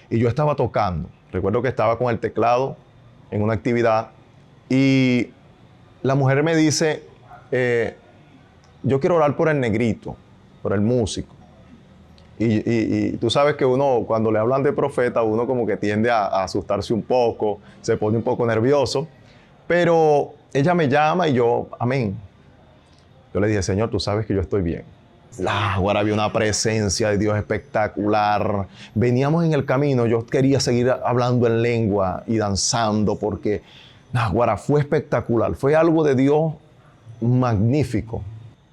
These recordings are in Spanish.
y yo estaba tocando. Recuerdo que estaba con el teclado en una actividad y la mujer me dice, yo quiero orar por el negrito, por el músico. Y tú sabes que uno, cuando le hablan de profeta, uno como que tiende a asustarse un poco, se pone un poco nervioso. Pero ella me llama y yo, amén. Yo le dije, Señor, tú sabes que yo estoy bien. Ahora había una presencia de Dios espectacular. Veníamos en el camino, yo quería seguir hablando en lengua y danzando porque ahora fue espectacular. Fue algo de Dios magnífico.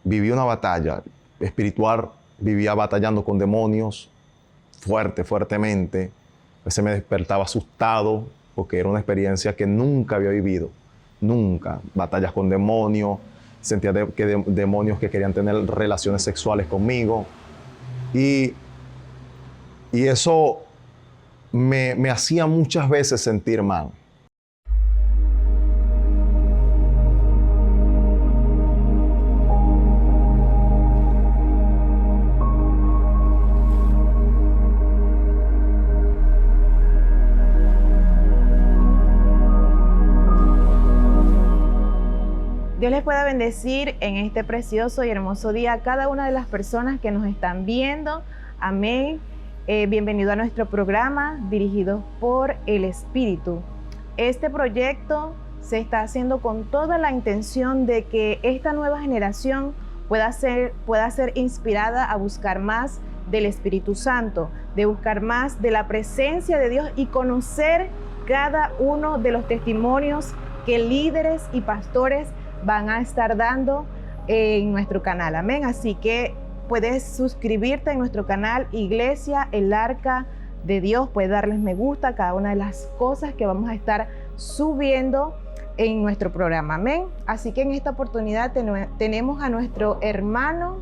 Viví una batalla espiritual. Vivía batallando con demonios fuertemente. A veces me despertaba asustado porque era una experiencia que nunca había vivido. Nunca. Batallas con demonios. Sentía demonios que querían tener relaciones sexuales conmigo. Y eso me hacía muchas veces sentir mal. Dios les pueda bendecir en este precioso y hermoso día a cada una de las personas que nos están viendo. Amén. Bienvenido a nuestro programa dirigido por el Espíritu. Este proyecto se está haciendo con toda la intención de que esta nueva generación pueda ser inspirada a buscar más del Espíritu Santo, de buscar más de la presencia de Dios y conocer cada uno de los testimonios que líderes y pastores van a estar dando en nuestro canal. Amén. Así que puedes suscribirte en nuestro canal Iglesia El Arca de Dios. Puedes darles me gusta a cada una de las cosas que vamos a estar subiendo en nuestro programa. Amén. Así que en esta oportunidad tenemos a nuestro hermano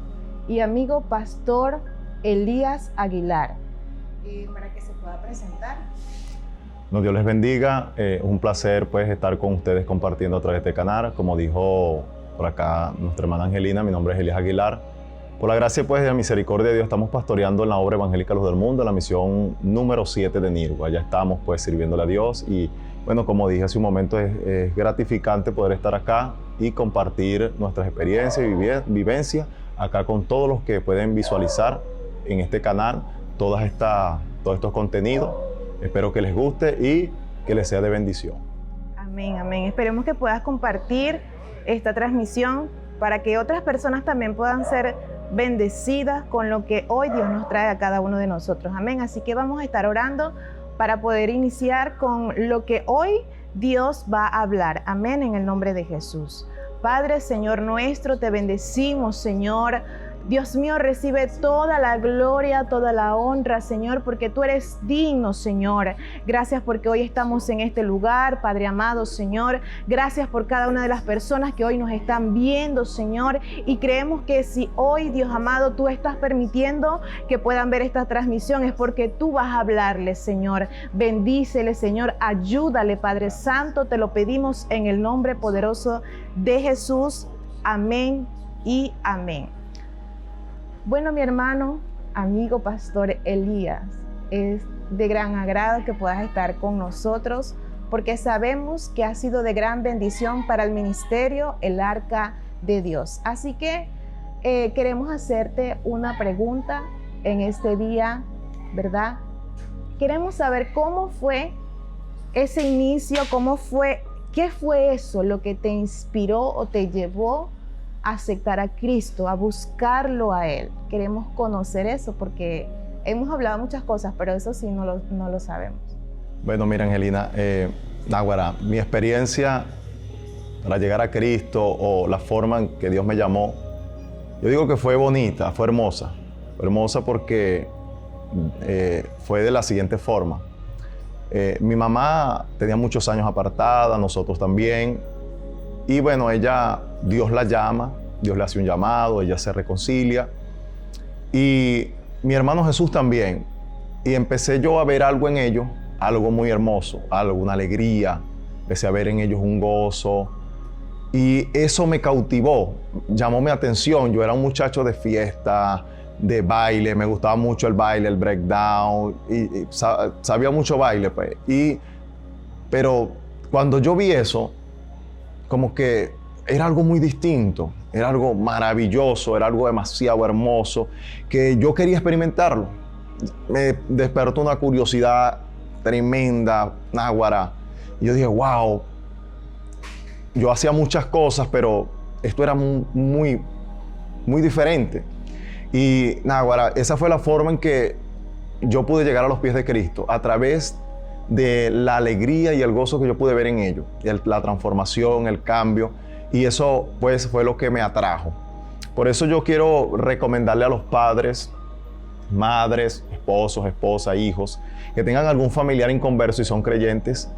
y amigo pastor Elías Aguilar para que se pueda presentar. No, Dios les bendiga. Un placer pues estar con ustedes compartiendo a través de este canal. Como dijo por acá nuestra hermana Angelina, mi nombre es Elías Aguilar. Por la gracia pues de la misericordia de Dios estamos pastoreando en la obra evangélica Luz del Mundo, la misión número 7 de Nirgua. Allá estamos pues sirviéndole a Dios y bueno, como dije hace un momento, es gratificante poder estar acá y compartir nuestras experiencias y vivencias acá con todos los que pueden visualizar en este canal todos estos contenidos. Espero que les guste y que les sea de bendición. Amén, amén. Esperemos que puedas compartir esta transmisión para que otras personas también puedan ser bendecidas con lo que hoy Dios nos trae a cada uno de nosotros. Amén. Así que vamos a estar orando para poder iniciar con lo que hoy Dios va a hablar. Amén, en el nombre de Jesús. Padre, Señor nuestro, te bendecimos, Señor. Dios mío, recibe toda la gloria, toda la honra, Señor, porque tú eres digno, Señor. Gracias porque hoy estamos en este lugar, Padre amado, Señor. Gracias por cada una de las personas que hoy nos están viendo, Señor. Y creemos que si hoy, Dios amado, tú estás permitiendo que puedan ver esta transmisión, es porque tú vas a hablarles, Señor. Bendícele, Señor. Ayúdale, Padre Santo. Te lo pedimos en el nombre poderoso de Jesús. Amén y amén. Bueno, mi hermano, amigo pastor Elías, es de gran agrado que puedas estar con nosotros porque sabemos que ha sido de gran bendición para el ministerio El Arca de Dios. Así que queremos hacerte una pregunta en este día, ¿verdad? Queremos saber cómo fue ese inicio, qué fue eso lo que te inspiró o te llevó a aceptar a Cristo, a buscarlo a Él. Queremos conocer eso porque hemos hablado muchas cosas, pero eso sí no lo sabemos. Bueno, mira, Angelina, Náguara, mi experiencia para llegar a Cristo o la forma en que Dios me llamó, yo digo que fue bonita, fue hermosa. Fue hermosa porque fue de la siguiente forma. Mi mamá tenía muchos años apartada, nosotros también. Y bueno, Dios la llama, Dios le hace un llamado, ella se reconcilia. Y mi hermano Jesús también. Y empecé yo a ver algo en ellos, algo muy hermoso, una alegría. Empecé a ver en ellos un gozo. Y eso me cautivó, llamó mi atención. Yo era un muchacho de fiesta, de baile, me gustaba mucho el baile, el breakdown, y sabía mucho baile, pues. Pero cuando yo vi eso, como que era algo muy distinto, era algo maravilloso, era algo demasiado hermoso, que yo quería experimentarlo. Me despertó una curiosidad tremenda, náguara. Y yo dije, wow, yo hacía muchas cosas, pero esto era muy, muy diferente. Y náguara, esa fue la forma en que yo pude llegar a los pies de Cristo, a través de la alegría y el gozo que yo pude ver en ellos, la transformación, el cambio, y eso pues fue lo que me atrajo. Por eso yo quiero recomendarle a los padres, madres, esposos, esposas, hijos, que tengan algún familiar inconverso y son creyentes,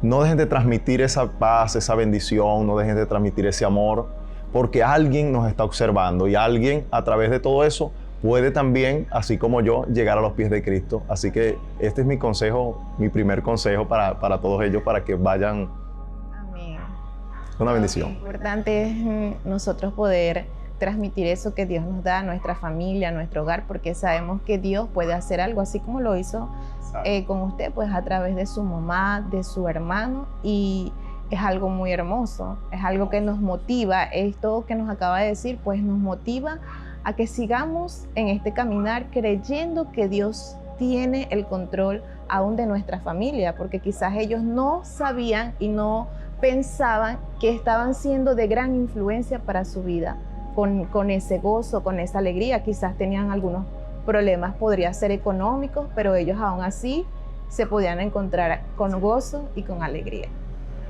no dejen de transmitir esa paz, esa bendición, no dejen de transmitir ese amor, porque alguien nos está observando y alguien a través de todo eso puede también, así como yo, llegar a los pies de Cristo. Así que este es mi consejo, mi primer consejo para todos ellos, para que vayan. Amén. Una bendición. Lo importante es nosotros poder transmitir eso que Dios nos da a nuestra familia, a nuestro hogar, porque sabemos que Dios puede hacer algo, así como lo hizo con usted, pues a través de su mamá, de su hermano, y es algo muy hermoso, es algo que nos motiva. Esto que nos acaba de decir, pues nos motiva a que sigamos en este caminar creyendo que Dios tiene el control aún de nuestra familia, porque quizás ellos no sabían y no pensaban que estaban siendo de gran influencia para su vida, con ese gozo, con esa alegría. Quizás tenían algunos problemas, podría ser económicos, pero ellos aún así se podían encontrar con gozo y con alegría.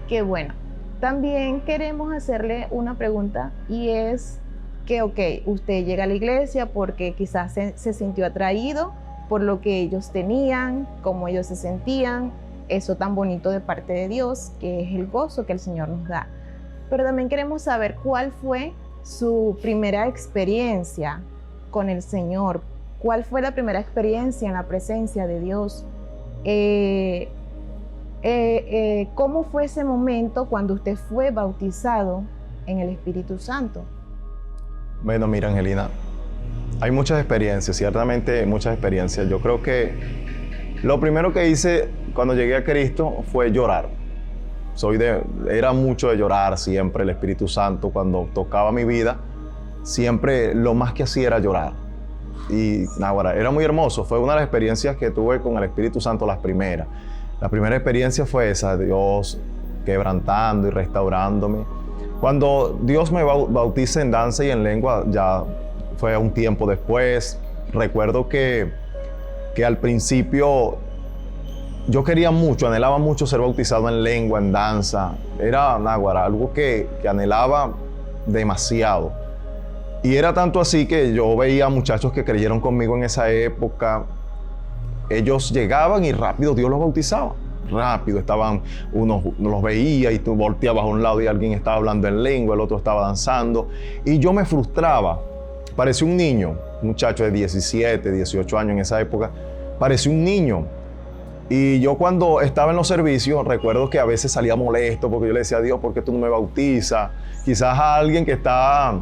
Qué bueno. También queremos hacerle una pregunta, y es que, usted llega a la iglesia porque quizás se sintió atraído por lo que ellos tenían, cómo ellos se sentían, eso tan bonito de parte de Dios, que es el gozo que el Señor nos da. Pero también queremos saber cuál fue su primera experiencia con el Señor, cuál fue la primera experiencia en la presencia de Dios. ¿Cómo fue ese momento cuando usted fue bautizado en el Espíritu Santo? Bueno, mira, Angelina, hay muchas experiencias, ciertamente muchas experiencias. Yo creo que lo primero que hice cuando llegué a Cristo fue llorar. Era mucho de llorar siempre. El Espíritu Santo, cuando tocaba mi vida, siempre lo más que hacía era llorar. Y era muy hermoso. Fue una de las experiencias que tuve con el Espíritu Santo, las primeras. La primera experiencia fue esa, Dios quebrantando y restaurándome. Cuando Dios me bautiza en danza y en lengua, ya fue un tiempo después. Recuerdo que al principio yo quería mucho, anhelaba mucho ser bautizado en lengua, en danza. Era algo que anhelaba demasiado. Y era tanto así que yo veía muchachos que creyeron conmigo en esa época. Ellos llegaban y rápido Dios los bautizaba. Rápido, uno los veía y tú volteabas a un lado y alguien estaba hablando en lengua, el otro estaba danzando. Y yo me frustraba. Parecía un niño, un muchacho de 17, 18 años en esa época. Parecía un niño. Y yo cuando estaba en los servicios, recuerdo que a veces salía molesto porque yo le decía a Dios, ¿por qué tú no me bautizas? Quizás a alguien que está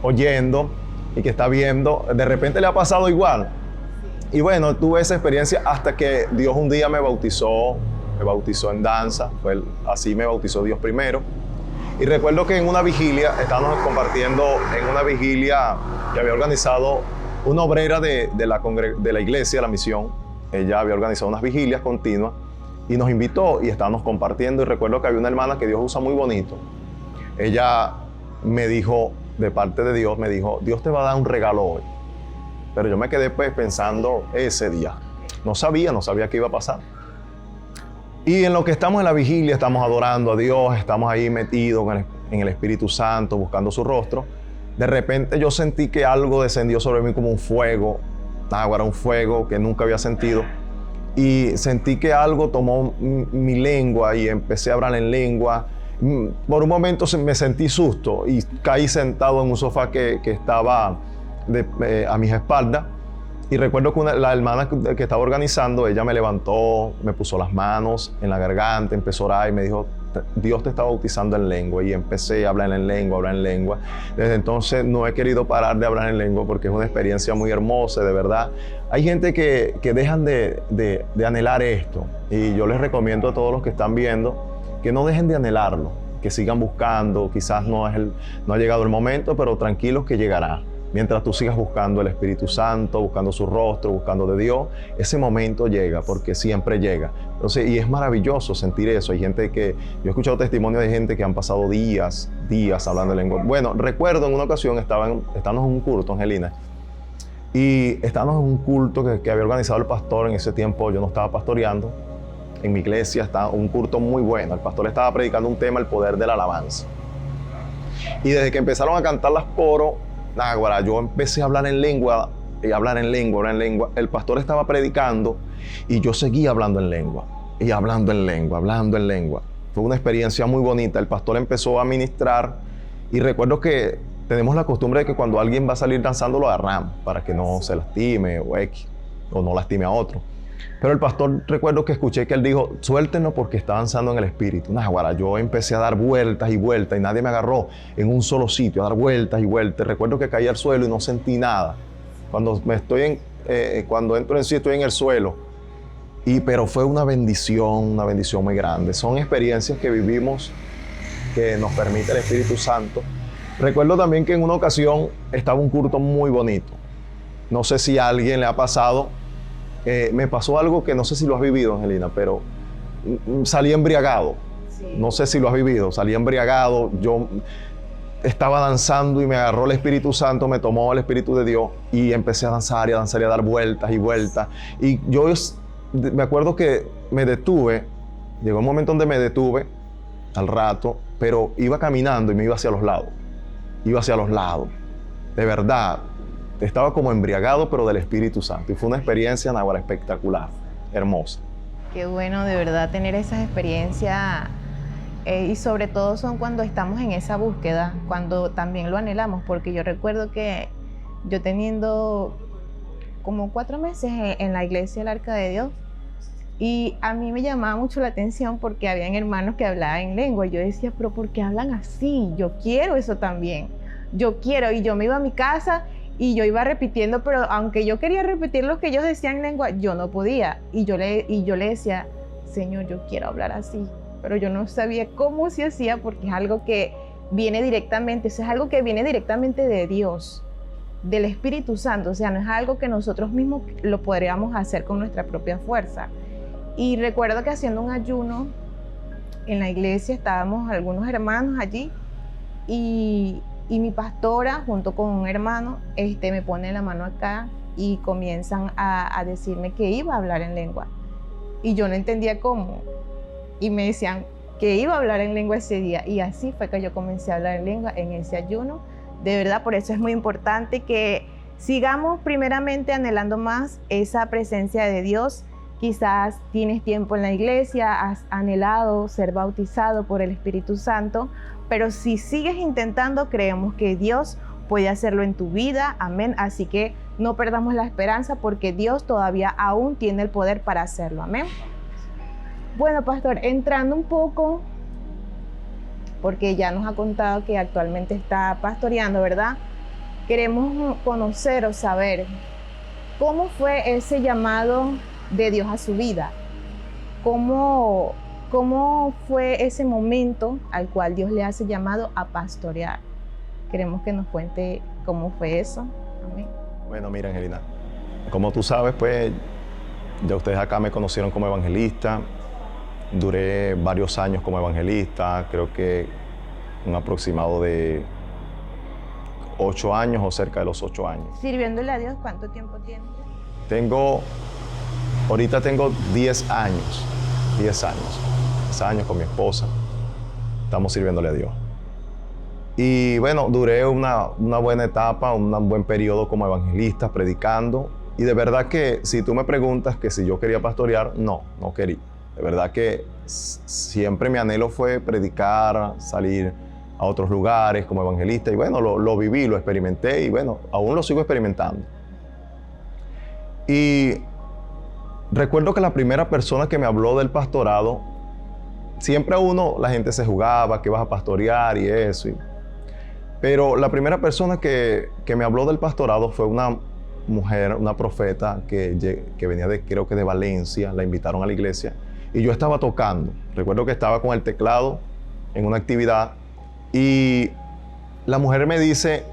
oyendo y que está viendo, de repente le ha pasado igual. Y bueno, tuve esa experiencia hasta que Dios un día me bautizó en danza. Así me bautizó Dios primero. Y recuerdo que en una vigilia, estábamos compartiendo en una vigilia que había organizado una obrera de la iglesia, la misión. Ella había organizado unas vigilias continuas y nos invitó y estábamos compartiendo. Y recuerdo que había una hermana que Dios usa muy bonito. Ella me dijo, de parte de Dios, me dijo, Dios te va a dar un regalo hoy. Pero yo me quedé pues pensando ese día. No sabía qué iba a pasar. Y en lo que estamos en la vigilia, estamos adorando a Dios, estamos ahí metidos en el Espíritu Santo, buscando su rostro. De repente yo sentí que algo descendió sobre mí como un fuego. Era un fuego que nunca había sentido. Y sentí que algo tomó mi lengua y empecé a hablar en lengua. Por un momento me sentí susto y caí sentado en un sofá que estaba a mis espaldas. Y recuerdo que la hermana que estaba organizando, ella me levantó, me puso las manos en la garganta, empezó a orar y me dijo, Dios te está bautizando en lengua, y empecé a hablar en lengua. Desde entonces no he querido parar de hablar en lengua porque es una experiencia muy hermosa, de verdad. Hay gente que dejan de anhelar esto, y yo les recomiendo a todos los que están viendo que no dejen de anhelarlo, que sigan buscando. Quizás no ha llegado el momento, pero tranquilos que llegará. Mientras tú sigas buscando el Espíritu Santo, buscando su rostro, buscando de Dios, ese momento llega, porque siempre llega. Entonces, y es maravilloso sentir eso. Hay gente que, yo he escuchado testimonios de gente que han pasado días hablando en lengua. Bueno, recuerdo en una ocasión, estábamos en un culto, Angelina, y estábamos en un culto que había organizado el pastor. En ese tiempo yo no estaba pastoreando. En mi iglesia estaba un culto muy bueno. El pastor estaba predicando un tema, el poder de la alabanza. Y desde que empezaron a cantar las coros, yo empecé a hablar en lengua, hablar en lengua. El pastor estaba predicando y yo seguía hablando en lengua, y hablando en lengua. Fue una experiencia muy bonita. El pastor empezó a ministrar, y recuerdo que tenemos la costumbre de que cuando alguien va a salir danzando lo agarramos para que no se lastime o no lastime a otro. Pero el pastor, recuerdo que escuché que él dijo: suéltenlo porque está danzando en el espíritu. Yo empecé a dar vueltas y vueltas, y nadie me agarró en un solo sitio, a dar vueltas y vueltas. Recuerdo que caí al suelo y no sentí nada. Cuando entro en sí, estoy en el suelo. Pero fue una bendición muy grande. Son experiencias que vivimos, que nos permite el Espíritu Santo. Recuerdo también que en una ocasión estaba un culto muy bonito. No sé si a alguien le ha pasado. Me pasó algo que no sé si lo has vivido, Angelina, pero salí embriagado. Sí. No sé si lo has vivido. Salí embriagado. Yo estaba danzando y me agarró el Espíritu Santo, me tomó el Espíritu de Dios, y empecé a danzar y a dar vueltas y vueltas. Y yo me acuerdo que me detuve. Llegó un momento donde me detuve al rato, pero iba caminando y me iba hacia los lados. De verdad. Estaba como embriagado, pero del Espíritu Santo. Y fue una experiencia espectacular, hermosa. Qué bueno, de verdad, tener esas experiencias. Y sobre todo son cuando estamos en esa búsqueda, cuando también lo anhelamos. Porque yo recuerdo que yo teniendo como 4 meses en la iglesia del Arca de Dios, y a mí me llamaba mucho la atención porque habían hermanos que hablaban en lengua. Y yo decía: pero ¿por qué hablan así? Yo quiero eso también. Yo quiero. Y yo me iba a mi casa y yo iba repitiendo, pero aunque yo quería repetir lo que ellos decían en lengua, yo no podía. Y yo le decía: Señor, yo quiero hablar así. Pero yo no sabía cómo se hacía, porque es algo que viene directamente, eso es algo que viene directamente de Dios, del Espíritu Santo. O sea, no es algo que nosotros mismos lo podríamos hacer con nuestra propia fuerza. Y recuerdo que haciendo un ayuno en la iglesia, estábamos algunos hermanos allí, y mi pastora junto con un hermano me pone la mano acá y comienzan a decirme que iba a hablar en lengua. Y yo no entendía cómo. Y me decían que iba a hablar en lengua ese día. Y así fue que yo comencé a hablar en lengua en ese ayuno. De verdad, por eso es muy importante que sigamos primeramente anhelando más esa presencia de Dios. Quizás tienes tiempo en la iglesia, has anhelado ser bautizado por el Espíritu Santo, pero si sigues intentando, creemos que Dios puede hacerlo en tu vida. Amén. Así que no perdamos la esperanza, porque Dios todavía aún tiene el poder para hacerlo. Amén. Bueno, pastor, entrando un poco, porque ya nos ha contado que actualmente está pastoreando, ¿verdad? Queremos conocer o saber cómo fue ese llamado de Dios a su vida. ¿Cómo fue ese momento al cual Dios le hace llamado a pastorear? Queremos que nos cuente cómo fue eso. Amén. Bueno, mira, Angelina, como tú sabes, pues ya ustedes acá me conocieron como evangelista. Duré varios años como evangelista, creo que un aproximado de 8 años o cerca de los 8 años. Sirviéndole a Dios, ¿cuánto tiempo tienes? Ahorita tengo 10 años. 10 años con mi esposa. Estamos sirviéndole a Dios. Y bueno, duré una buena etapa, un buen periodo como evangelista, predicando. Y de verdad que si tú me preguntas que si yo quería pastorear, no quería. De verdad que siempre mi anhelo fue predicar, salir a otros lugares como evangelista. Y bueno, lo viví, lo experimenté, y bueno, aún lo sigo experimentando. Y recuerdo que la primera persona que me habló del pastorado siempre a uno, la gente se jugaba, que vas a pastorear y eso. Pero la primera persona que me habló del pastorado fue una mujer, una profeta que venía creo que de Valencia, la invitaron a la iglesia. Y yo estaba tocando. Recuerdo que estaba con el teclado en una actividad y la mujer me dice,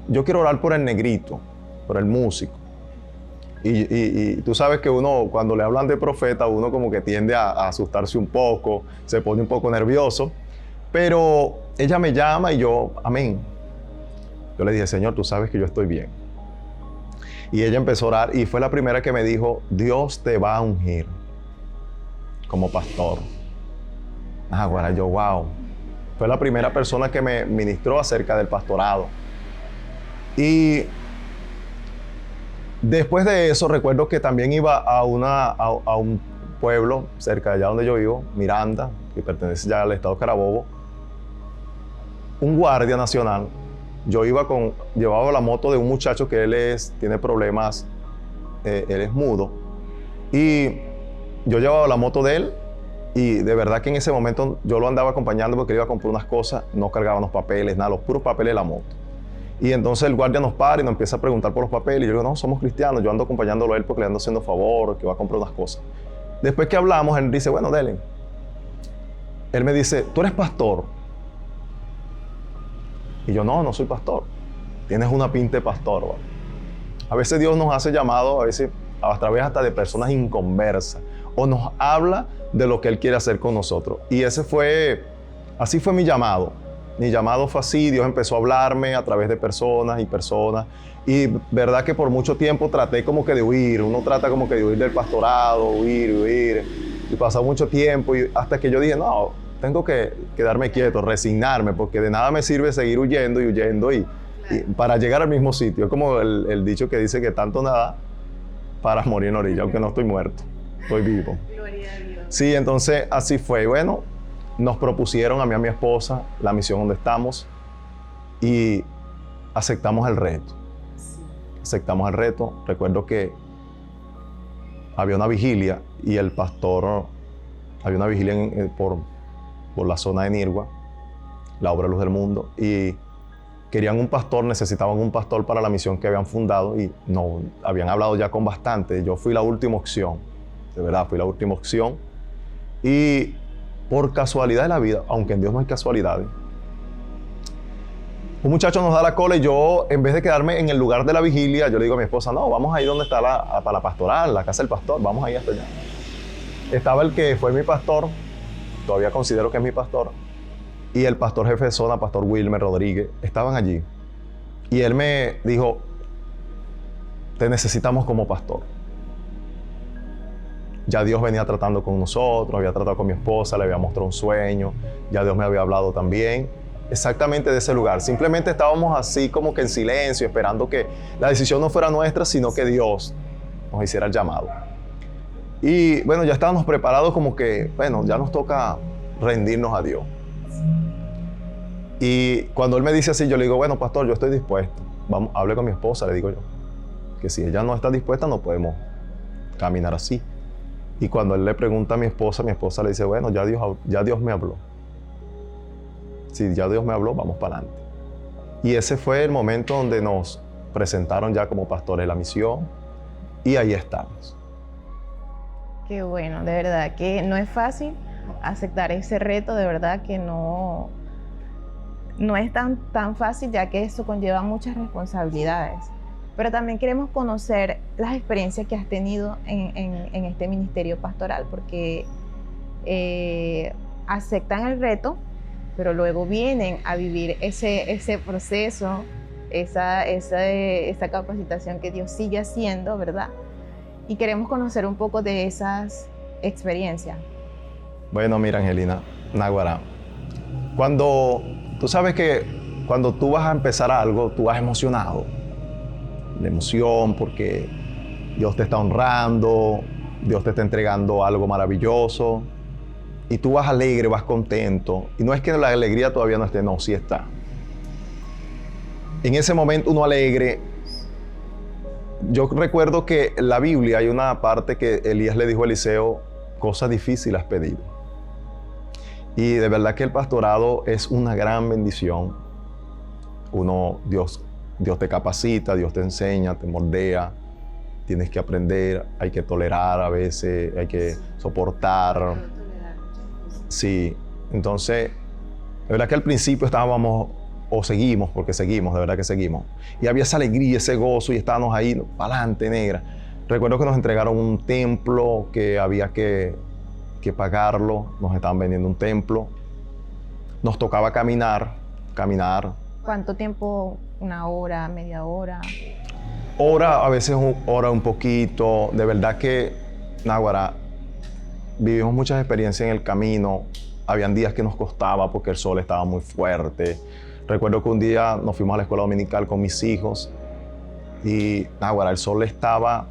yo quiero orar por el negrito, por el músico. Y tú sabes que uno, cuando le hablan de profeta, uno como que tiende a asustarse un poco, se pone un poco nervioso. Pero ella me llama y yo, amén. Yo le dije, Señor, tú sabes que yo estoy bien. Y ella empezó a orar y fue la primera que me dijo, Dios te va a ungir como pastor. Ahora yo, wow. Fue la primera persona que me ministró acerca del pastorado. Y después de eso, recuerdo que también iba a un pueblo cerca de allá donde yo vivo, Miranda, que pertenece ya al estado Carabobo. Un guardia nacional. Yo llevaba la moto de un muchacho que tiene problemas, él es mudo. Y yo llevaba la moto de él y de verdad que en ese momento yo lo andaba acompañando porque él iba a comprar unas cosas, no cargaban los papeles, nada, los puros papeles de la moto. Y entonces el guardia nos para y nos empieza a preguntar por los papeles. Y yo digo, no, somos cristianos, yo ando acompañándolo a él porque le ando haciendo favor, que va a comprar unas cosas. Después que hablamos, él dice, bueno, dele. Él me dice, ¿tú eres pastor? Y yo, no soy pastor. Tienes una pinta de pastor, ¿vale? A veces Dios nos hace llamado, a veces a través hasta de personas inconversas, o nos habla de lo que Él quiere hacer con nosotros. Y así fue mi llamado. Mi llamado fue así, Dios empezó a hablarme a través de personas. Y verdad que por mucho tiempo traté como que de huir. Uno trata como que de huir del pastorado, huir. Y pasó mucho tiempo y hasta que yo dije, no, tengo que quedarme quieto, resignarme, porque de nada me sirve seguir huyendo y para llegar al mismo sitio. Es como el dicho que dice que tanto nada para morir en orilla, aunque no estoy muerto, estoy vivo. Gloria a Dios. Sí, entonces así fue. Bueno, nos propusieron a mí y a mi esposa la misión donde estamos y aceptamos el reto. Aceptamos el reto. Recuerdo que había una vigilia y el pastor, había una vigilia por la zona de Nirgua, la obra Luz del Mundo, y querían un pastor, necesitaban un pastor para la misión que habían fundado y no, habían hablado ya con bastante. Yo fui la última opción, de verdad, fui la última opción. Y por casualidad de la vida, aunque en Dios no hay casualidades, un muchacho nos da la cola y yo, en vez de quedarme en el lugar de la vigilia, yo le digo a mi esposa, no, vamos ahí donde está para la pastoral, la casa del pastor, vamos ahí hasta allá. Estaba el que fue mi pastor, todavía considero que es mi pastor, y el pastor jefe de zona, pastor Wilmer Rodríguez, estaban allí. Y él me dijo, te necesitamos como pastor. Ya Dios venía tratando con nosotros, había tratado con mi esposa, le había mostrado un sueño, ya Dios me había hablado también, exactamente de ese lugar. Simplemente estábamos así como que en silencio, esperando que la decisión no fuera nuestra, sino que Dios nos hiciera el llamado. Y bueno, ya estábamos preparados como que, bueno, ya nos toca rendirnos a Dios. Y cuando él me dice así, yo le digo, bueno, pastor, yo estoy dispuesto. Vamos, hable con mi esposa, le digo yo. Que si ella no está dispuesta, no podemos caminar así. Y cuando él le pregunta a mi esposa le dice, bueno, ya Dios me habló. Si ya Dios me habló, vamos para adelante. Y ese fue el momento donde nos presentaron ya como pastores de la misión. Y ahí estamos. Qué bueno, de verdad que no es fácil aceptar ese reto, de verdad que no es tan fácil, ya que eso conlleva muchas responsabilidades. Pero también queremos conocer las experiencias que has tenido en este ministerio pastoral, porque aceptan el reto, pero luego vienen a vivir ese proceso, esa capacitación que Dios sigue haciendo, ¿verdad? Y queremos conocer un poco de esas experiencias. Bueno, mira, Angelina, Naguará, tú sabes que cuando tú vas a empezar algo, tú vas emocionado. La emoción porque Dios te está honrando, Dios te está entregando algo maravilloso. Y tú vas alegre, vas contento. Y no es que la alegría todavía no esté, no, sí está. En ese momento uno alegre. Yo recuerdo que en la Biblia hay una parte que Elías le dijo a Eliseo, cosa difícil has pedido. Y de verdad que el pastorado es una gran bendición. Dios te capacita, Dios te enseña, te moldea. Tienes que aprender, hay que tolerar a veces, hay que soportar. Sí, entonces, de verdad que al principio estábamos, o seguimos, porque seguimos, de verdad que seguimos. Y había esa alegría, ese gozo, y estábamos ahí, para adelante, negra. Recuerdo que nos entregaron un templo que había que pagarlo, nos estaban vendiendo un templo. Nos tocaba caminar. ¿Cuánto tiempo? ¿Una hora, media hora? Hora, a veces hora un poquito. De verdad que, náguara, vivimos muchas experiencias en el camino. Habían días que nos costaba porque el sol estaba muy fuerte. Recuerdo que un día nos fuimos a la escuela dominical con mis hijos y, náguara, el sol estaba...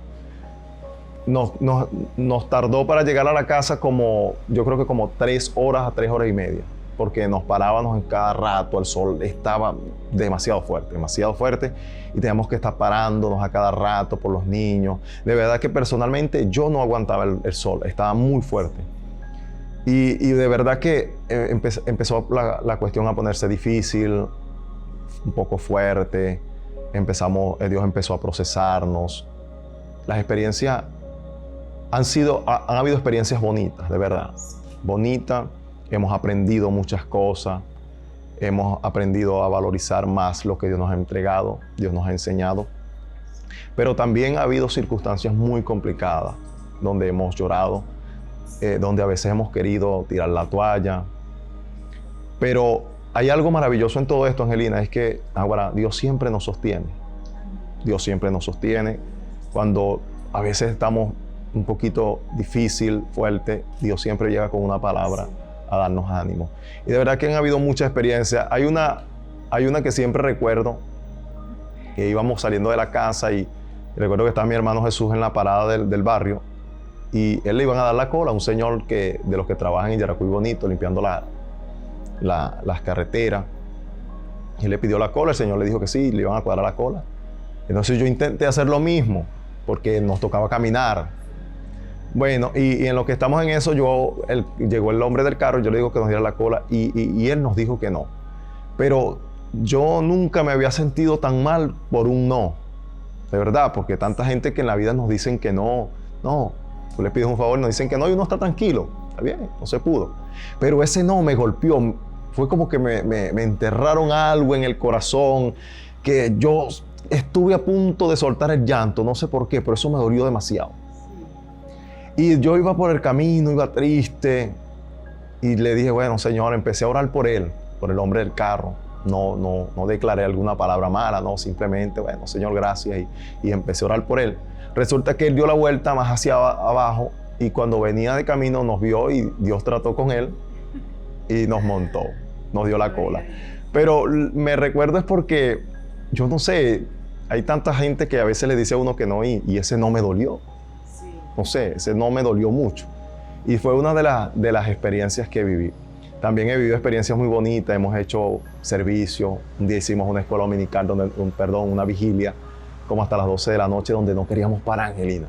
Nos tardó para llegar a la casa yo creo que como 3 horas a 3 horas y media. Porque nos parábamos en cada rato, el sol estaba demasiado fuerte y teníamos que estar parándonos a cada rato por los niños. De verdad que personalmente yo no aguantaba el sol, estaba muy fuerte. Y de verdad que empezó la cuestión a ponerse difícil, un poco fuerte. Dios empezó a procesarnos. Las experiencias han habido experiencias bonitas, de verdad, bonitas. Hemos aprendido muchas cosas, hemos aprendido a valorizar más lo que Dios nos ha entregado, Dios nos ha enseñado. Pero también ha habido circunstancias muy complicadas, donde hemos llorado, donde a veces hemos querido tirar la toalla. Pero hay algo maravilloso en todo esto, Angelina, es que ahora Dios siempre nos sostiene. Dios siempre nos sostiene. Cuando a veces estamos un poquito difícil, fuerte, Dios siempre llega con una palabra a darnos ánimo. Y de verdad que han habido muchas experiencias. Hay una que siempre recuerdo, que íbamos saliendo de la casa y recuerdo que estaba mi hermano Jesús en la parada del barrio y él le iban a dar la cola a un señor de los que trabajan en Yaracuy Bonito, limpiando las carreteras. Y él le pidió la cola, el señor le dijo que sí, le iban a cuadrar la cola. Entonces yo intenté hacer lo mismo, porque nos tocaba caminar. Bueno, y en lo que estamos en eso, llegó el hombre del carro, yo le digo que nos diera la cola y él nos dijo que no. Pero yo nunca me había sentido tan mal por un no, de verdad, porque tanta gente que en la vida nos dicen que no, tú le pides un favor, nos dicen que no y uno está tranquilo, está bien, no se pudo. Pero ese no me golpeó, fue como que me enterraron algo en el corazón, que yo estuve a punto de soltar el llanto, no sé por qué, pero eso me dolió demasiado. Y yo iba por el camino, iba triste, y le dije, bueno, Señor, empecé a orar por el hombre del carro. No declaré alguna palabra mala, no, simplemente, bueno, Señor, gracias, y empecé a orar por él. Resulta que él dio la vuelta más hacia abajo, y cuando venía de camino nos vio, y Dios trató con él, y nos montó, nos dio la cola. Pero me recuerdo es porque, yo no sé, hay tanta gente que a veces le dice a uno que no, y ese no me dolió. No sé, ese no me dolió mucho. Y fue una de las experiencias que viví. También he vivido experiencias muy bonitas, hemos hecho servicio. Un día hicimos una escuela dominical, una vigilia, como hasta las 12 de la noche, donde no queríamos parar, Angelina.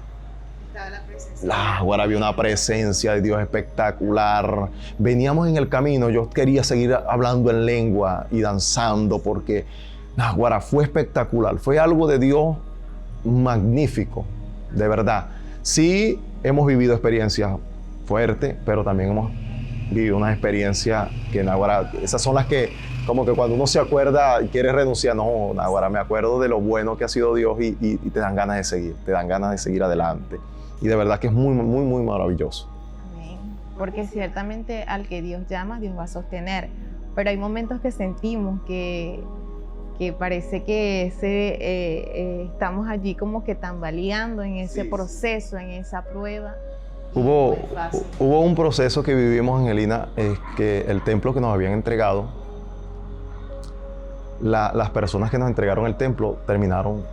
Estaba la presencia. Ahora había una presencia de Dios espectacular. Veníamos en el camino, yo quería seguir hablando en lengua y danzando porque ahora fue espectacular. Fue algo de Dios magnífico, de verdad. Sí, hemos vivido experiencias fuertes, pero también hemos vivido unas experiencias que ahora, esas son las que, como que cuando uno se acuerda y quiere renunciar, no, ahora me acuerdo de lo bueno que ha sido Dios y te dan ganas de seguir, te dan ganas de seguir adelante. Y de verdad que es muy, muy, muy maravilloso. Amén. Porque ciertamente al que Dios llama, Dios va a sostener. Pero hay momentos que sentimos que parece que estamos allí como que tambaleando en ese proceso, en esa prueba. Hubo un proceso que vivimos, Angelina, es que el templo que nos habían entregado, las personas que nos entregaron el templo terminaron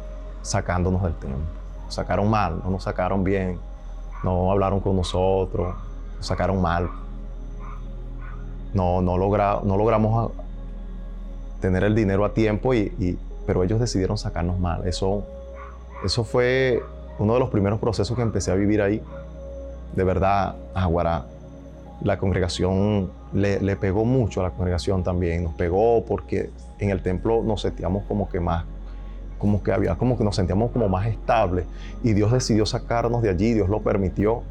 sacándonos del templo. Nos sacaron mal, no nos sacaron bien, no hablaron con nosotros, nos sacaron mal. No logramos tener el dinero a tiempo, pero ellos decidieron sacarnos mal. Eso fue uno de los primeros procesos que empecé a vivir ahí. de verdad, Águara, la congregación le pegó mucho a la congregación también. Nos pegó porque en el templo nos sentíamos como que nos sentíamos como más estables. Y Dios decidió sacarnos de allí, Dios lo permitió.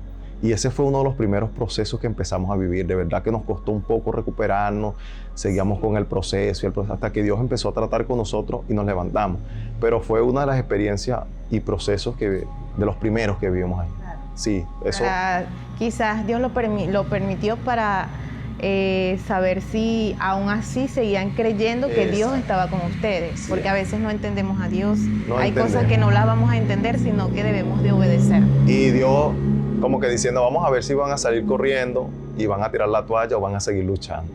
Y ese fue uno de los primeros procesos que empezamos a vivir. De verdad que nos costó un poco recuperarnos, seguíamos con el proceso, hasta que Dios empezó a tratar con nosotros y nos levantamos. Pero fue una de las experiencias y procesos de los primeros que vivimos ahí. Claro. Sí, eso. Quizás Dios lo permitió para saber si aún así seguían creyendo que Dios estaba con ustedes. Sí. Porque a veces no entendemos a Dios. Hay cosas que no las vamos a entender, sino que debemos de obedecer. Y Dios como que diciendo, vamos a ver si van a salir corriendo y van a tirar la toalla o van a seguir luchando.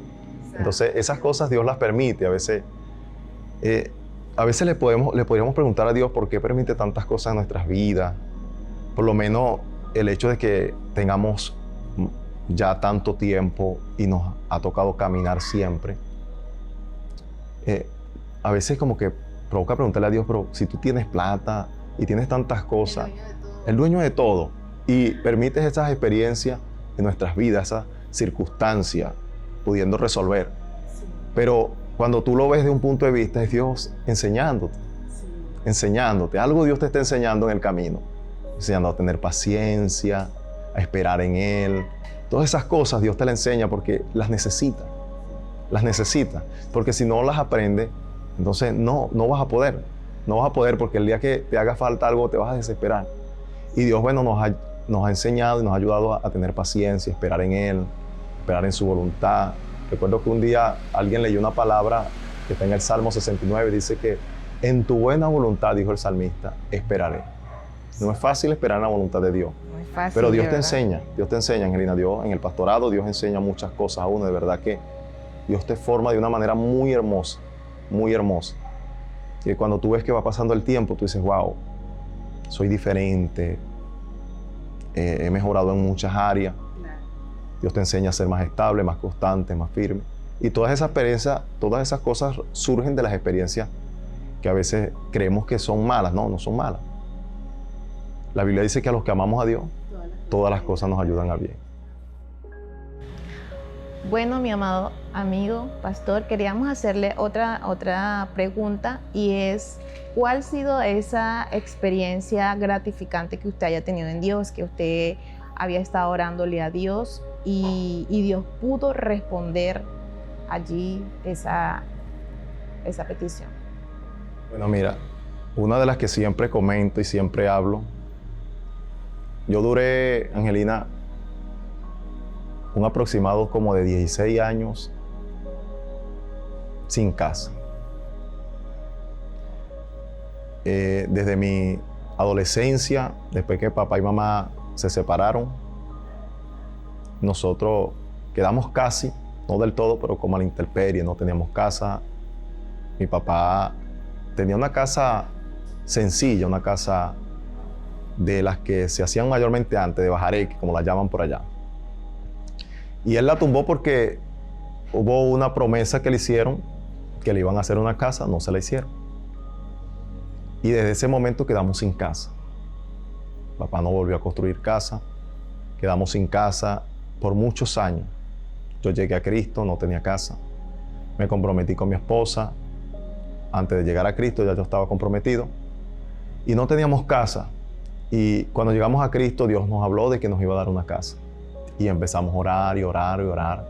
Sí. Entonces, esas cosas Dios las permite. A veces le podríamos preguntar a Dios por qué permite tantas cosas en nuestras vidas. Por lo menos el hecho de que tengamos ya tanto tiempo y nos ha tocado caminar siempre. A veces como que provoca preguntarle a Dios, pero si tú tienes plata y tienes tantas cosas, el dueño de todo. Y permites esas experiencias en nuestras vidas, esas circunstancias, pudiendo resolver. Sí. Pero cuando tú lo ves de un punto de vista, es Dios enseñándote. Sí. Enseñándote. Algo Dios te está enseñando en el camino. Enseñando a tener paciencia, a esperar en Él. Todas esas cosas Dios te las enseña porque las necesita. Las necesita. Porque si no las aprendes, entonces no vas a poder. No vas a poder porque el día que te haga falta algo te vas a desesperar. Y Dios, bueno, nos ha enseñado y nos ha ayudado a tener paciencia, esperar en Él, esperar en su voluntad. Recuerdo que un día alguien leyó una palabra que está en el Salmo 69, dice que en tu buena voluntad, dijo el salmista, esperaré. No es fácil esperar en la voluntad de Dios. No es fácil, pero Dios te enseña, Angelina. Dios, en el pastorado, Dios enseña muchas cosas a uno. De verdad que Dios te forma de una manera muy hermosa, muy hermosa. Y cuando tú ves que va pasando el tiempo, tú dices, wow, soy diferente, he mejorado en muchas áreas. Claro. Dios te enseña a ser más estable, más constante, más firme. Y todas esas experiencias, todas esas cosas surgen de las experiencias que a veces creemos que son malas. No son malas. La Biblia dice que a los que amamos a Dios, todas las cosas nos ayudan a bien. Bueno, mi amado amigo, pastor, queríamos hacerle otra pregunta, y es, ¿cuál ha sido esa experiencia gratificante que usted haya tenido en Dios, que usted había estado orándole a Dios y Dios pudo responder allí esa petición? Bueno, mira, una de las que siempre comento y siempre hablo, yo duré, Angelina, un aproximado como de 16 años sin casa. Desde mi adolescencia, después que papá y mamá se separaron, nosotros quedamos casi, no del todo, pero como a la intemperie, no teníamos casa. Mi papá tenía una casa sencilla, una casa de las que se hacían mayormente antes, de bajareque, como la llaman por allá. Y él la tumbó porque hubo una promesa que le hicieron, que le iban a hacer una casa, no se la hicieron. Y desde ese momento quedamos sin casa. Papá no volvió a construir casa, quedamos sin casa por muchos años. Yo llegué a Cristo, no tenía casa. Me comprometí con mi esposa. Antes de llegar a Cristo ya yo estaba comprometido. Y no teníamos casa. Y cuando llegamos a Cristo, Dios nos habló de que nos iba a dar una casa. Y empezamos a orar y orar y orar.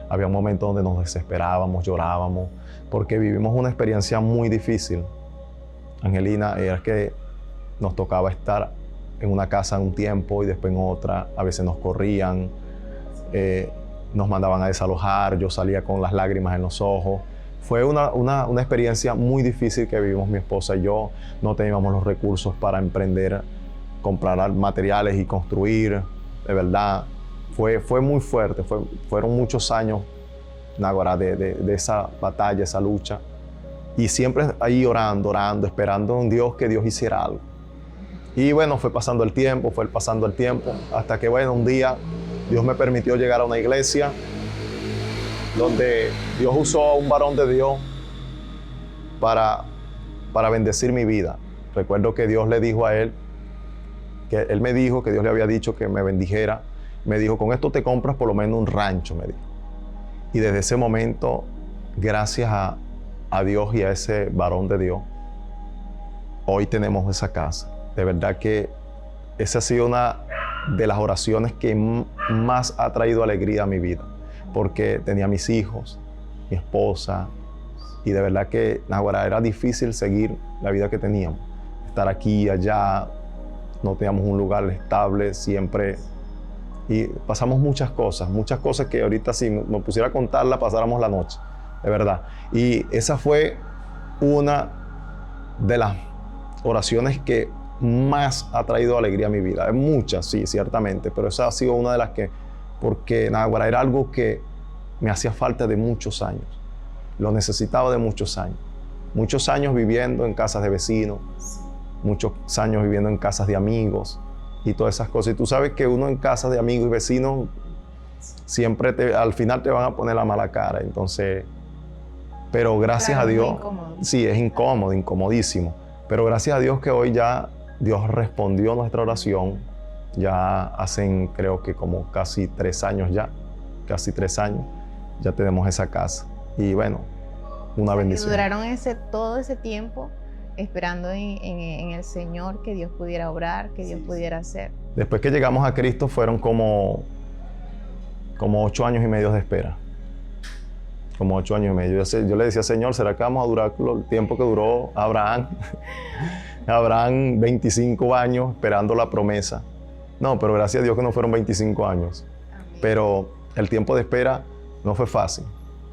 Había un momento donde nos desesperábamos, llorábamos, porque vivimos una experiencia muy difícil. Angelina, era que nos tocaba estar en una casa un tiempo y después en otra. A veces nos corrían, nos mandaban a desalojar. Yo salía con las lágrimas en los ojos. Fue una experiencia muy difícil que vivimos mi esposa y yo. No teníamos los recursos para emprender, comprar materiales y construir. De verdad, fue muy fuerte. Fueron muchos años, Náguara, de esa batalla, esa lucha. Y siempre ahí orando, esperando en Dios que Dios hiciera algo. Y bueno, fue pasando el tiempo, hasta que bueno, un día Dios me permitió llegar a una iglesia donde Dios usó a un varón de Dios para bendecir mi vida. Recuerdo que Dios le dijo a él, que él me dijo que Dios le había dicho que me bendijera me dijo, con esto te compras por lo menos un rancho, me dijo. Y desde ese momento, gracias a Dios y a ese varón de Dios, hoy tenemos esa casa. De verdad que esa ha sido una de las oraciones que más ha traído alegría a mi vida, porque tenía mis hijos, mi esposa, y de verdad que ahora era difícil seguir la vida que teníamos. Estar aquí y allá, no teníamos un lugar estable siempre. Y pasamos muchas cosas que ahorita si nos pusiera a contarla, pasáramos la noche, de verdad. Y esa fue una de las oraciones que más ha traído alegría a mi vida. Hay muchas, sí, ciertamente, pero esa ha sido una de las que, porque era algo que me hacía falta de muchos años. Lo necesitaba de muchos años. Muchos años viviendo en casas de vecinos, muchos años viviendo en casas de amigos y todas esas cosas. Y tú sabes que uno en casas de amigos y vecinos siempre al final te van a poner la mala cara. Entonces, pero gracias a Dios, sí, es incómodo, incomodísimo. Pero gracias a Dios que hoy ya Dios respondió nuestra oración. Ya hacen, creo que como casi 3 años ya, ya tenemos esa casa. Y bueno, una bendición. Duraron todo ese tiempo esperando en el Señor que Dios pudiera obrar, que Dios pudiera hacer. Después que llegamos a Cristo fueron como 8 años y medio de espera. Como 8 años y medio. Yo le decía, Señor, ¿será que vamos a durar el tiempo que duró Abraham? Abraham, 25 años esperando la promesa. No, pero gracias a Dios que no fueron 25 años. Amén. Pero el tiempo de espera no fue fácil.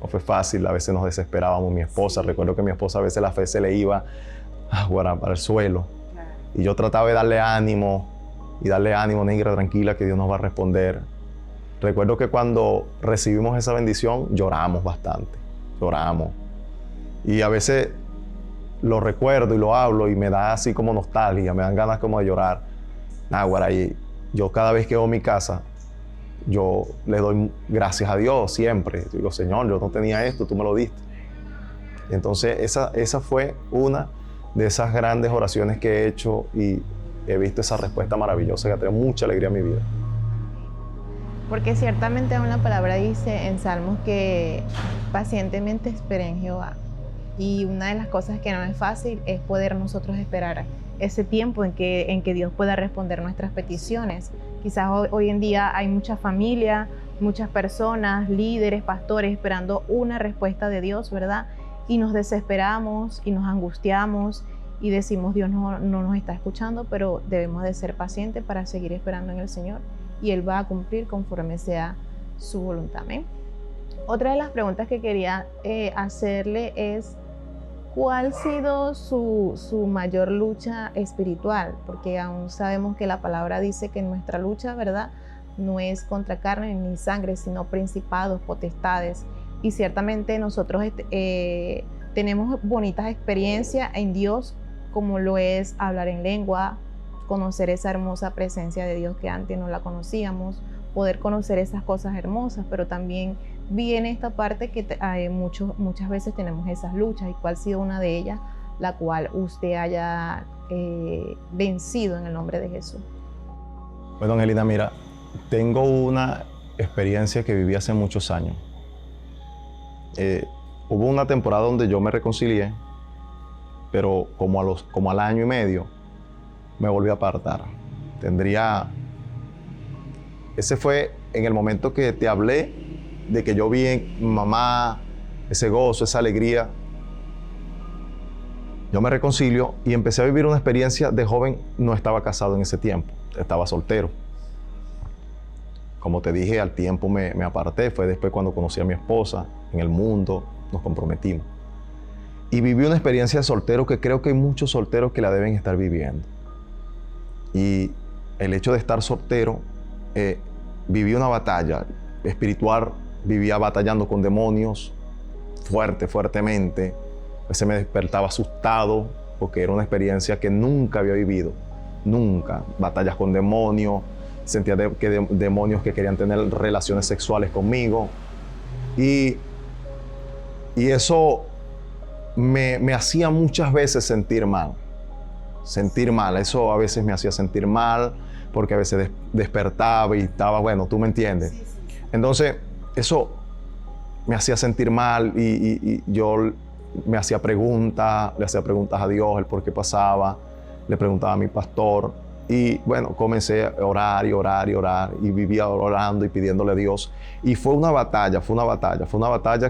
No fue fácil, a veces nos desesperábamos. Mi esposa, recuerdo que mi esposa a veces la fe se le iba para el suelo. Claro. Y yo trataba de darle ánimo, negra, tranquila, que Dios nos va a responder. Recuerdo que cuando recibimos esa bendición, lloramos bastante, lloramos. Y a veces lo recuerdo y lo hablo y me da así como nostalgia, me dan ganas como de llorar. Y yo cada vez que veo mi casa, yo le doy gracias a Dios siempre. Yo digo, Señor, yo no tenía esto, tú me lo diste. Y entonces esa fue una de esas grandes oraciones que he hecho y he visto esa respuesta maravillosa que ha traído mucha alegría a mi vida. Porque ciertamente aún la palabra dice en Salmos que pacientemente esperen en Jehová. Y una de las cosas que no es fácil es poder nosotros esperar ese tiempo en que Dios pueda responder nuestras peticiones. Quizás hoy en día hay mucha familia, muchas personas, líderes, pastores esperando una respuesta de Dios, ¿verdad? Y nos desesperamos y nos angustiamos y decimos, Dios no nos está escuchando, pero debemos de ser pacientes para seguir esperando en el Señor y Él va a cumplir conforme sea su voluntad. ¿Amén? Otra de las preguntas que quería hacerle es, ¿cuál ha sido su mayor lucha espiritual? Porque aún sabemos que la palabra dice que nuestra lucha, ¿verdad?, no es contra carne ni sangre, sino principados, potestades. Y ciertamente nosotros tenemos bonitas experiencias en Dios, como lo es hablar en lengua, conocer esa hermosa presencia de Dios que antes no la conocíamos, poder conocer esas cosas hermosas, pero también viene esta parte que muchas veces tenemos esas luchas. ¿Y cuál ha sido una de ellas, la cual usted haya vencido en el nombre de Jesús? Bueno, Angelina, mira, tengo una experiencia que viví hace muchos años. Hubo una temporada donde yo me reconcilié, pero como al año y medio me volví a apartar. Ese fue en el momento que te hablé de que yo vi en mi mamá ese gozo, esa alegría. Yo me reconcilio y empecé a vivir una experiencia de joven. No estaba casado en ese tiempo, estaba soltero. Como te dije, al tiempo me aparté. Fue después cuando conocí a mi esposa, en el mundo, nos comprometimos. Y viví una experiencia de soltero que creo que hay muchos solteros que la deben estar viviendo. Y el hecho de estar soltero, viví una batalla espiritual, vivía batallando con demonios fuertemente. A veces me despertaba asustado porque era una experiencia que nunca había vivido. Nunca. Batallas con demonios, sentía demonios que querían tener relaciones sexuales conmigo. Y eso me hacía muchas veces sentir mal. Eso a veces me hacía sentir mal porque a veces despertaba y estaba, bueno, tú me entiendes. Sí, sí. Entonces, eso me hacía sentir mal y yo me hacía preguntas, le hacía preguntas a Dios, el por qué pasaba, le preguntaba a mi pastor y bueno, comencé a orar y orar y orar y vivía orando y pidiéndole a Dios y fue una batalla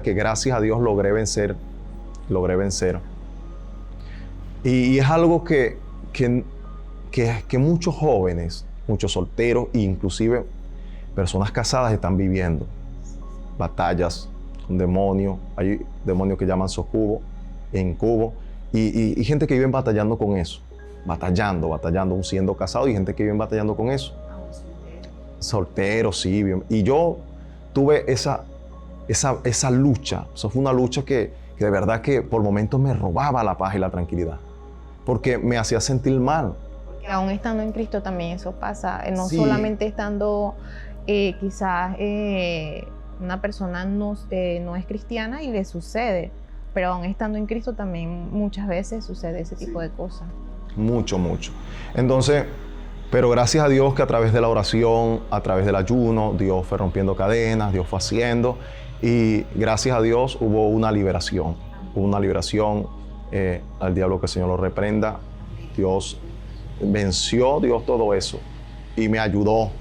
que gracias a Dios logré vencer. Y es algo que muchos jóvenes, muchos solteros e inclusive personas casadas están viviendo. Batallas con demonios, hay demonios que llaman socubo, incubo, y gente que viven batallando con eso, batallando, aún siendo casado, y gente que viven batallando con eso. Solteros, sí. Y yo tuve esa lucha, eso fue una lucha que de verdad que por momentos me robaba la paz y la tranquilidad, porque me hacía sentir mal. Porque aún estando en Cristo también eso pasa, no sí. Solamente estando quizás una persona no es cristiana y le sucede, pero aún estando en Cristo también muchas veces sucede ese tipo de cosas. Mucho. Entonces, pero gracias a Dios que a través de la oración, a través del ayuno, Dios fue rompiendo cadenas, Dios fue haciendo, y gracias a Dios hubo una liberación. Al diablo que el Señor lo reprenda. Dios venció, Dios todo eso, y me ayudó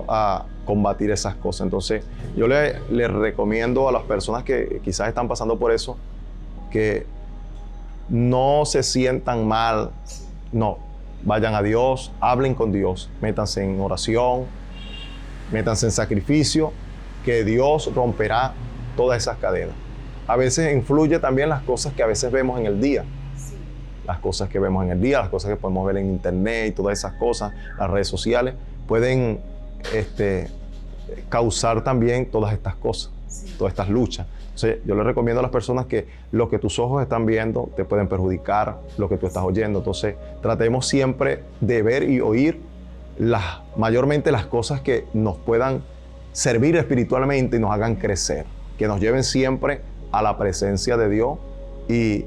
a combatir esas cosas. Entonces, yo le recomiendo a las personas que quizás están pasando por eso, que no se sientan mal, no, vayan a Dios, hablen con Dios, métanse en oración, métanse en sacrificio, que Dios romperá todas esas cadenas. A veces influye también las cosas que a veces vemos en el día. Las cosas que vemos en el día, las cosas que podemos ver en internet y todas esas cosas, las redes sociales, pueden causar también todas estas cosas, todas estas luchas. Entonces, yo les recomiendo a las personas que lo que tus ojos están viendo te pueden perjudicar, lo que tú estás oyendo. Entonces, tratemos siempre de ver y oír mayormente las cosas que nos puedan servir espiritualmente y nos hagan crecer, que nos lleven siempre a la presencia de Dios y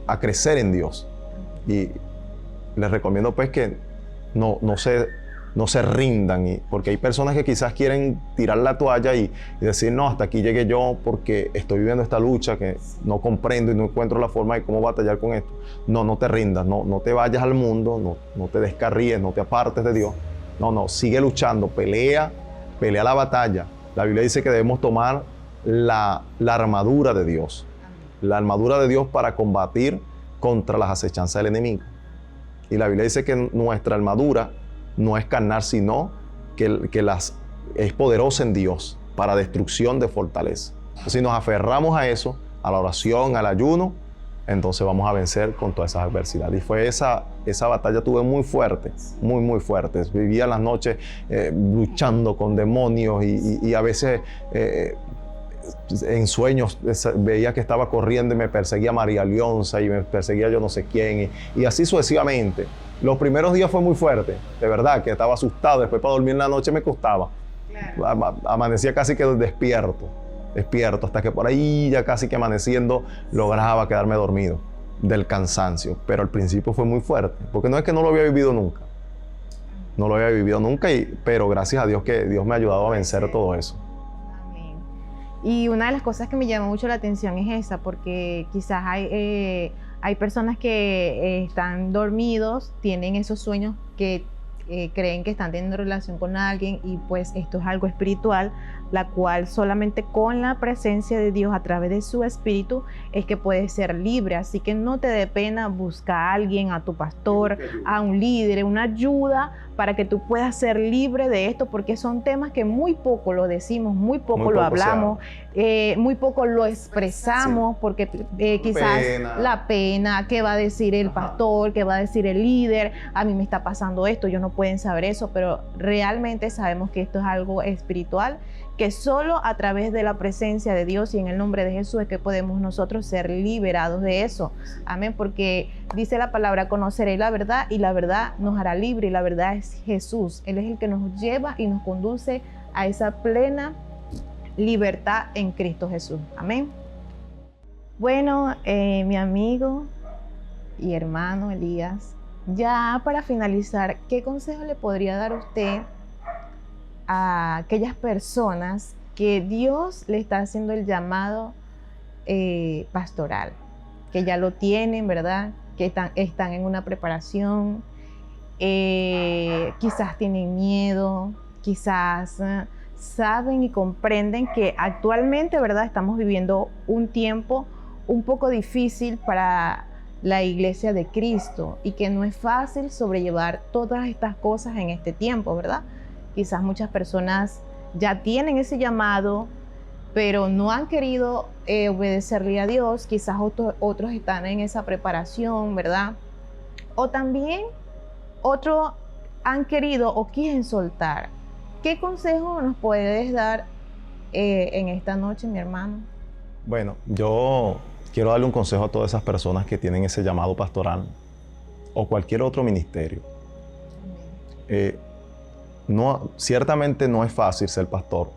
a crecer en Dios. Y les recomiendo pues que no se rindan, porque hay personas que quizás quieren tirar la toalla y decir, no, hasta aquí llegué yo porque estoy viviendo esta lucha que no comprendo y no encuentro la forma de cómo batallar con esto. No te rindas, no te vayas al mundo, no te descarríes, no te apartes de Dios. No, sigue luchando, pelea la batalla. La Biblia dice que debemos tomar la armadura de Dios. La armadura de Dios para combatir contra las acechanzas del enemigo. Y la Biblia dice que nuestra armadura no es carnal, sino que es poderosa en Dios para destrucción de fortaleza. Entonces, si nos aferramos a eso, a la oración, al ayuno, entonces vamos a vencer con todas esas adversidades. Y fue esa batalla tuve muy fuerte, muy fuerte. Vivía las noches luchando con demonios y a veces en sueños veía que estaba corriendo y me perseguía María Leonza y me perseguía yo no sé quién y así sucesivamente. Los primeros días fue muy fuerte, de verdad, que estaba asustado. Después para dormir en la noche me costaba. Claro. Amanecía casi que despierto, hasta que por ahí ya casi que amaneciendo lograba quedarme dormido del cansancio. Pero al principio fue muy fuerte, porque no es que no lo había vivido nunca. Pero gracias a Dios que Dios me ha ayudado a vencer todo eso. Y una de las cosas que me llama mucho la atención es esa, porque quizás hay personas que están dormidos, tienen esos sueños que creen que están teniendo relación con alguien y pues esto es algo espiritual, la cual solamente con la presencia de Dios a través de su espíritu es que puedes ser libre. Así que no te dé pena buscar a alguien, a tu pastor, a un líder, una ayuda para que tú puedas ser libre de esto, porque son temas que muy poco lo decimos, muy poco lo hablamos, muy poco lo expresamos, porque quizás la pena, qué va a decir el pastor, qué va a decir el líder, a mí me está pasando esto, ellos no pueden saber eso, pero realmente sabemos que esto es algo espiritual, que solo a través de la presencia de Dios y en el nombre de Jesús es que podemos nosotros ser liberados de eso. Amén, porque dice la palabra, conoceréis la verdad y la verdad nos hará libre, y la verdad es Jesús. Él es el que nos lleva y nos conduce a esa plena libertad en Cristo Jesús. Amén. Bueno, mi amigo y hermano Elías, Ya para finalizar, ¿qué consejo le podría dar usted a aquellas personas que Dios le está haciendo el llamado pastoral? Que ya lo tienen, ¿verdad? Que están en una preparación, quizás tienen miedo, quizás saben y comprenden que actualmente, ¿verdad?, estamos viviendo un tiempo un poco difícil para la Iglesia de Cristo y que no es fácil sobrellevar todas estas cosas en este tiempo, ¿verdad? Quizás muchas personas ya tienen ese llamado, pero no han querido obedecerle a Dios. Quizás otros están en esa preparación, ¿verdad? O también otros han querido o quieren soltar. ¿Qué consejo nos puedes dar en esta noche, mi hermano? Bueno, yo quiero darle un consejo a todas esas personas que tienen ese llamado pastoral o cualquier otro ministerio. Ciertamente no es fácil ser pastor,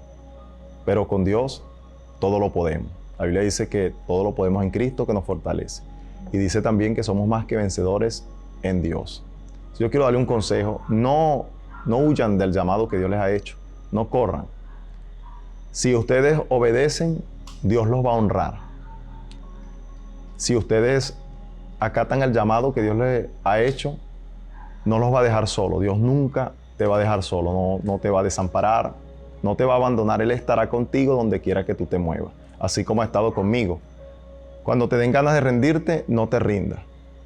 pero con Dios todo lo podemos. La Biblia dice que todo lo podemos en Cristo que nos fortalece. Y dice también que somos más que vencedores en Dios. Yo quiero darle un consejo: no huyan del llamado que Dios les ha hecho, no corran. Si ustedes obedecen, Dios los va a honrar. Si ustedes acatan el llamado que Dios les ha hecho, no los va a dejar solo. Dios nunca te va a dejar solo, no te va a desamparar, no te va a abandonar. Él estará contigo donde quiera que tú te muevas, así como ha estado conmigo. Cuando te den ganas de rendirte, no te rindas.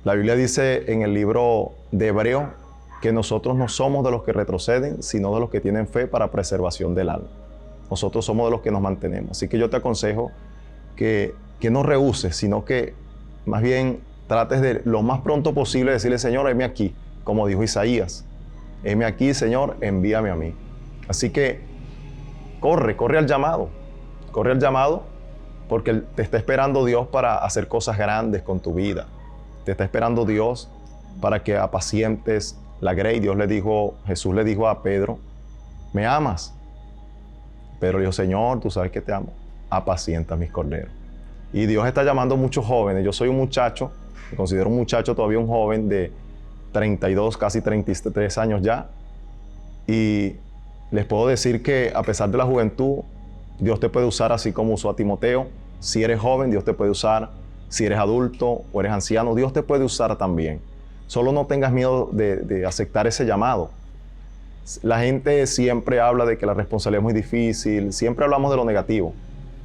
La Biblia dice en el libro de Hebreos que nosotros no somos de los que retroceden, sino de los que tienen fe para preservación del alma. Nosotros somos de los que nos mantenemos. Así que yo te aconsejo que no rehuses, sino que más bien trates de lo más pronto posible decirle: Señor, heme aquí, como dijo Isaías. Heme aquí, Señor, envíame a mí. Así que corre al llamado. Corre al llamado, porque te está esperando Dios para hacer cosas grandes con tu vida. Te está esperando Dios para que apacientes la grey. Jesús le dijo a Pedro: ¿me amas? Pedro le dijo: Señor, tú sabes que te amo. Apacienta mis corderos. Y Dios está llamando a muchos jóvenes. Yo soy un muchacho, me considero un muchacho todavía, un joven de 32, casi 33 años ya. Y les puedo decir que a pesar de la juventud, Dios te puede usar así como usó a Timoteo. Si eres joven, Dios te puede usar. Si eres adulto o eres anciano, Dios te puede usar también. Solo no tengas miedo de aceptar ese llamado. La gente siempre habla de que la responsabilidad es muy difícil. Siempre hablamos de lo negativo,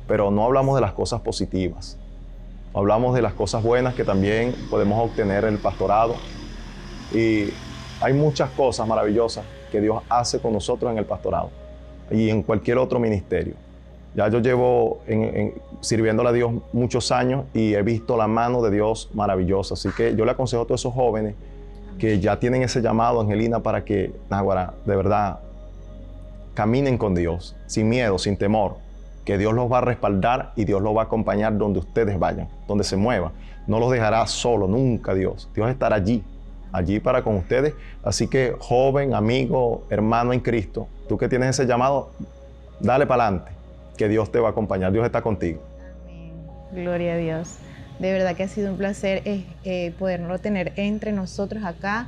pero no hablamos de las cosas positivas. Hablamos de las cosas buenas que también podemos obtener en el pastorado. Y hay muchas cosas maravillosas que Dios hace con nosotros en el pastorado y en cualquier otro ministerio. Ya yo llevo sirviéndole a Dios muchos años y he visto la mano de Dios maravillosa. Así que yo le aconsejo a todos esos jóvenes que ya tienen ese llamado, Angelina, para que, de verdad, caminen con Dios, sin miedo, sin temor, que Dios los va a respaldar y Dios los va a acompañar donde ustedes vayan, donde se muevan. No los dejará solo, nunca Dios. Dios estará allí para con ustedes. Así que, joven, amigo, hermano en Cristo, tú que tienes ese llamado, dale para adelante, que Dios te va a acompañar. Dios está contigo. Amén. Gloria a Dios. De verdad que ha sido un placer poderlo tener entre nosotros acá,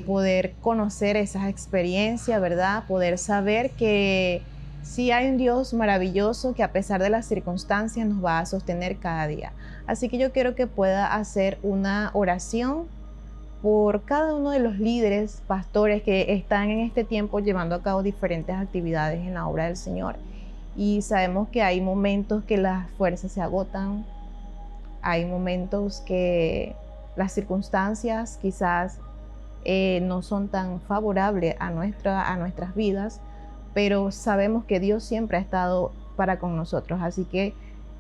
poder conocer esas experiencias, ¿verdad? Poder saber que sí hay un Dios maravilloso que a pesar de las circunstancias nos va a sostener cada día. Así que yo quiero que pueda hacer una oración por cada uno de los líderes, pastores que están en este tiempo llevando a cabo diferentes actividades en la obra del Señor. Y sabemos que hay momentos que las fuerzas se agotan, hay momentos que las circunstancias quizás no son tan favorables a nuestras vidas, pero sabemos que Dios siempre ha estado para con nosotros. Así que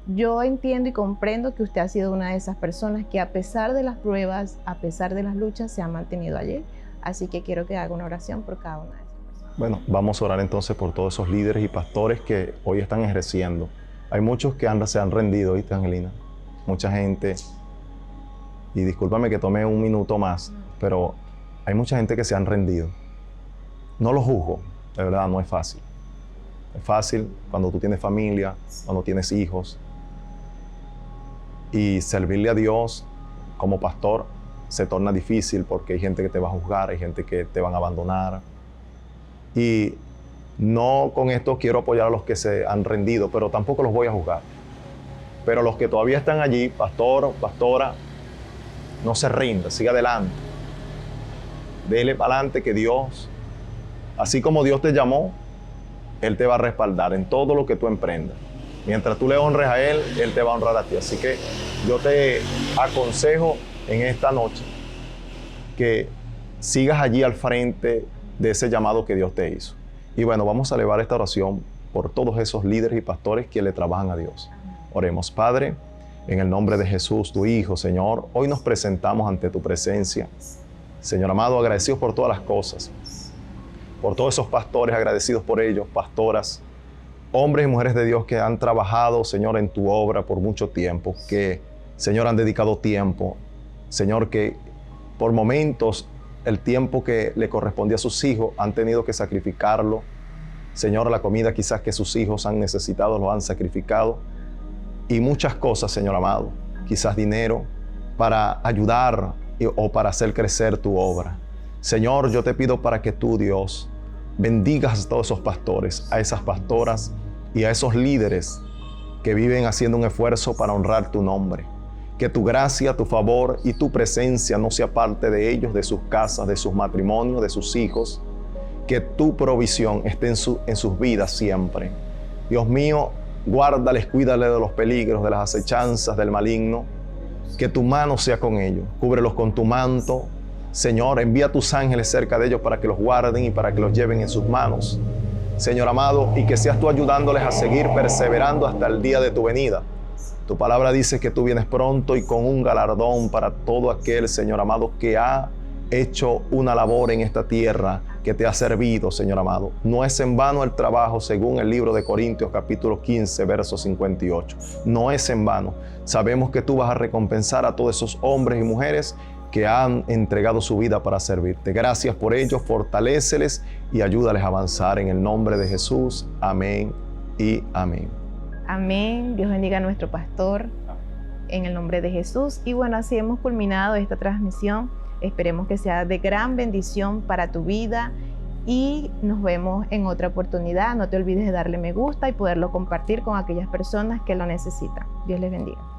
yo entiendo y comprendo que usted ha sido una de esas personas que a pesar de las pruebas, a pesar de las luchas, se ha mantenido allí. Así que quiero que haga una oración por cada una de esas personas. Bueno, vamos a orar entonces por todos esos líderes y pastores que hoy están ejerciendo. Hay muchos que se han rendido, ¿viste, Angelina? Mucha gente, y discúlpame que tome un minuto más, pero hay mucha gente que se han rendido. No lo juzgo, de verdad, no es fácil. Es fácil cuando tú tienes familia, cuando tienes hijos. Y servirle a Dios como pastor se torna difícil porque hay gente que te va a juzgar, hay gente que te van a abandonar. Y no con esto quiero apoyar a los que se han rendido, pero tampoco los voy a juzgar. Pero los que todavía están allí, pastor, pastora, no se rinda, siga adelante. Dele para adelante que Dios, así como Dios te llamó, Él te va a respaldar en todo lo que tú emprendas. Mientras tú le honres a Él, Él te va a honrar a ti. Así que yo te aconsejo en esta noche que sigas allí al frente de ese llamado que Dios te hizo. Y bueno, vamos a elevar esta oración por todos esos líderes y pastores que le trabajan a Dios. Oremos. Padre, en el nombre de Jesús, tu Hijo, Señor, hoy nos presentamos ante tu presencia. Señor amado, agradecidos por todas las cosas, por todos esos pastores, agradecidos por ellos, pastoras, hombres y mujeres de Dios que han trabajado, Señor, en tu obra por mucho tiempo, que, Señor, han dedicado tiempo, Señor, que por momentos el tiempo que le correspondía a sus hijos han tenido que sacrificarlo. Señor, la comida quizás que sus hijos han necesitado, lo han sacrificado. Y muchas cosas, Señor amado, quizás dinero, para ayudar o para hacer crecer tu obra. Señor, yo te pido para que tú, Dios, bendigas a todos esos pastores, a esas pastoras y a esos líderes que viven haciendo un esfuerzo para honrar tu nombre. Que tu gracia, tu favor y tu presencia no sea parte de ellos, de sus casas, de sus matrimonios, de sus hijos. Que tu provisión esté en sus vidas siempre. Dios mío, guárdales, cuídales de los peligros, de las acechanzas del maligno. Que tu mano sea con ellos. Cúbrelos con tu manto. Señor, envía tus ángeles cerca de ellos para que los guarden y para que los lleven en sus manos. Señor amado, y que seas tú ayudándoles a seguir perseverando hasta el día de tu venida. Tu palabra dice que tú vienes pronto y con un galardón para todo aquel, Señor amado, que ha hecho una labor en esta tierra, que te ha servido, Señor amado. No es en vano el trabajo, según el libro de Corintios, capítulo 15, verso 58. No es en vano. Sabemos que tú vas a recompensar a todos esos hombres y mujeres que han entregado su vida para servirte. Gracias por ello, fortaléceles y ayúdales a avanzar en el nombre de Jesús. Amén y amén. Amén. Dios bendiga a nuestro pastor en el nombre de Jesús. Y bueno, así hemos culminado esta transmisión. Esperemos que sea de gran bendición para tu vida y nos vemos en otra oportunidad. No te olvides de darle me gusta y poderlo compartir con aquellas personas que lo necesitan. Dios les bendiga.